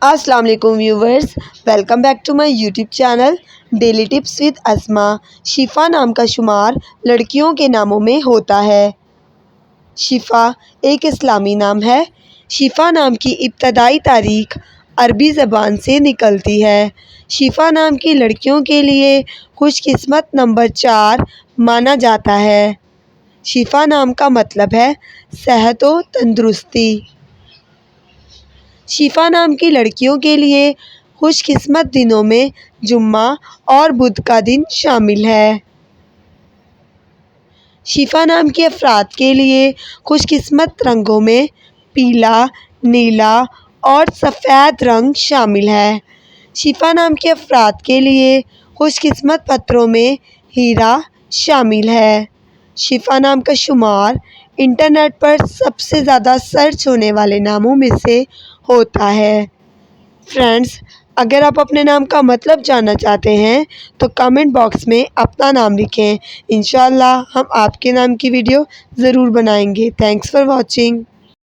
السلام علیکم viewers, welcome back to my YouTube channel daily tips with Asma. شفا نام کا شمار لڑکیوں کے ناموں میں ہوتا ہے۔ شفا ایک اسلامی نام ہے۔ شفا نام کی ابتدائی تاریخ عربی زبان سے نکلتی ہے۔ شفا نام کی لڑکیوں کے لیے خوش قسمت نمبر 4 مانا جاتا ہے۔ شفا نام کا مطلب ہے صحت و تندرستی۔ شفا نام کی لڑکیوں کے لیے خوش قسمت دنوں میں جمعہ اور بدھ کا دن شامل ہے۔ شفا نام کے افراد کے لیے خوش قسمت رنگوں میں پیلا، نیلا اور سفید رنگ شامل ہے۔ شفا نام کے افراد کے لیے خوش قسمت پتھروں میں ہیرا شامل ہے۔ شفا نام کا شمار انٹرنیٹ پر سب سے زیادہ سرچ ہونے والے ناموں میں سے ہوتا ہے۔ فرینڈز، اگر آپ اپنے نام کا مطلب جاننا چاہتے ہیں تو کامنٹ باکس میں اپنا نام لکھیں۔ انشاءاللہ ہم آپ کے نام کی ویڈیو ضرور بنائیں گے۔ Thanks for watching.